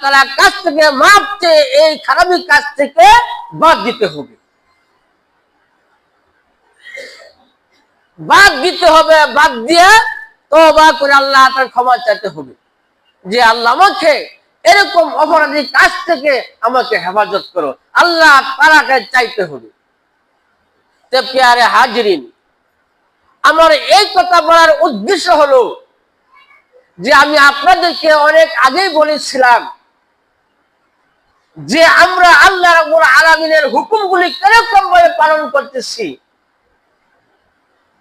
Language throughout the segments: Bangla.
তাআলার কাছ থেকে মাপ চেয়ে এই খারাপি কাজ থেকে বাদ দিতে হবে, বাদ দিয়ে তওবা করে আল্লাহ তাআলার ক্ষমা চাইতে হবে যে আল্লাহ আমাকে এরকম অপরাধী কাজ থেকে আমাকে হেফাজত করো, আল্লাহ তাআলাকে চাইতে হবে। তে প্রিয় হাজিরিন, আমার এই কথা বলার উদ্দেশ্য হলো যে আমি আপনাদেরকে অনেক আগেই বলেছিলাম যে আমরা আল্লাহ রাব্বুল আলামিনের হুকুমগুলি কিরকম ভাবে পালন করতেছি,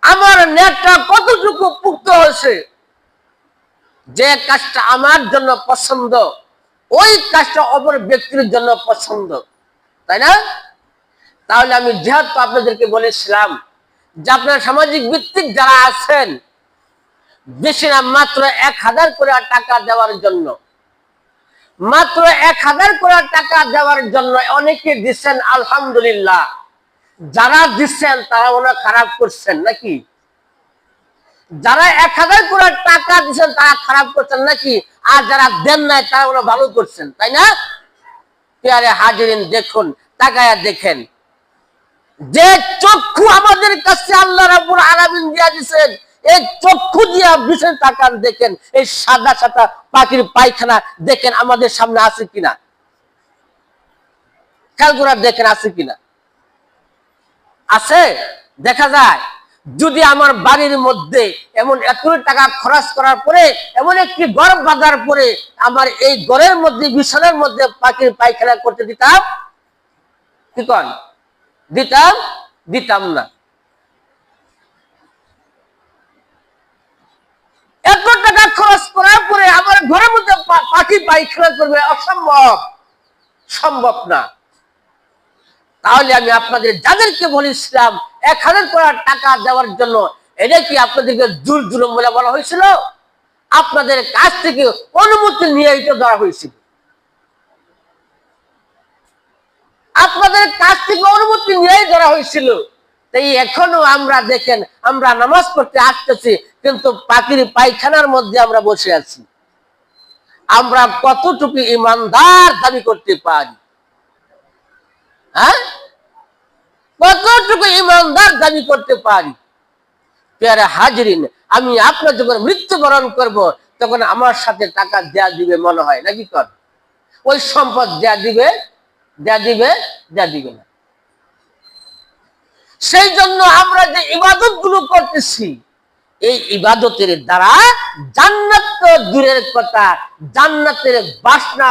আমার নেটটা কতটুকু পুক্ত হয়েছে, যে কাজটা আমার জন্য পছন্দ ওই কাজটা অপর ব্যক্তির জন্য পছন্দ, তাই না? তাহলে আমি যেহেতু আপনাদেরকে বলেছিলাম যে আপনার সামাজিক ভিত্তিক যারা আছেন বেশি না মাত্র 1000 করে টাকা দেওয়ার জন্য, মাত্র 1000 করে টাকা দেওয়ার জন্য অনেকে দিচ্ছেন, আলহামদুলিল্লাহ। যারা দিচ্ছেন তারা ওরা খারাপ করছেন নাকি? যারা 1000 করে টাকা দিচ্ছেন তারা খারাপ করছেন নাকি? আর যারা দেন নাই তারা ওরা ভালো করছেন, তাই না? প্রিয় হাজিরিন, দেখুন, তাকায়া দেখেন, যে চক্ষু আমাদের কাছে আল্লাহ রাব্বুল আলামিন দিয়া দিয়েছেন, এই চক্ষু দিয়া বিশেষ তাকান, দেখেন এই সাদা সাদা পাখির পায়খানা দেখেন আমাদের সামনে আছে কিনা, খেয়াল করে দেখেন আছে কিনা। আছে, দেখা যায়। যদি আমার বাড়ির মধ্যে এমন এত টাকা খরচ করার পরে এমন একটি ঘর বাঁধার পরে আমার এই ঘরের মধ্যে বিছানার মধ্যে পাখির পায়খানা করতে দিতাম? কি কন? দিতাম না। এত টাকা খরচ করার পরে আমার ঘরের মধ্যে পাখি পায়খানা করবে, সম্ভব না। তাহলে আমি আপনাদের যাদেরকে বলেছিলাম 1000 করে টাকা দেওয়ার জন্য, এটা কি আপনাদেরকে জোর জুলুম বলে বলা হয়েছিল? আপনাদের কাছ থেকে অনুমতি নিয়ে এটা দেওয়া হয়েছিল, আপনাদের কাছ থেকে অনুমতি নিয়েই ধরা হয়েছিল। তাই এখনো আমরা দেখেন, আমরা নামাজ পড়তে আসতেছি কিন্তু পাখির পায়খানার মধ্যে আমরা বসে আছি। আমরা কতটুকু ইমানদার দাবি করতে পারি? হ্যাঁ, কতটুকু ইমানদার দাবি করতে পারি? প্রিয় হাজিরিন, আমি আপনার যখন মৃত্যুবরণ করব তখন আমার সাথে টাকা দেয়া দিবে মনে হয় নাকি? কর ওই সম্পদ দেয়া দিবে না। সেই জন্য আমরা যে ইবাদত গুলো করতেছি, এই ইবাদতের দ্বারা জান্নাত তো দূরের কথা, জান্নাতের বাসনা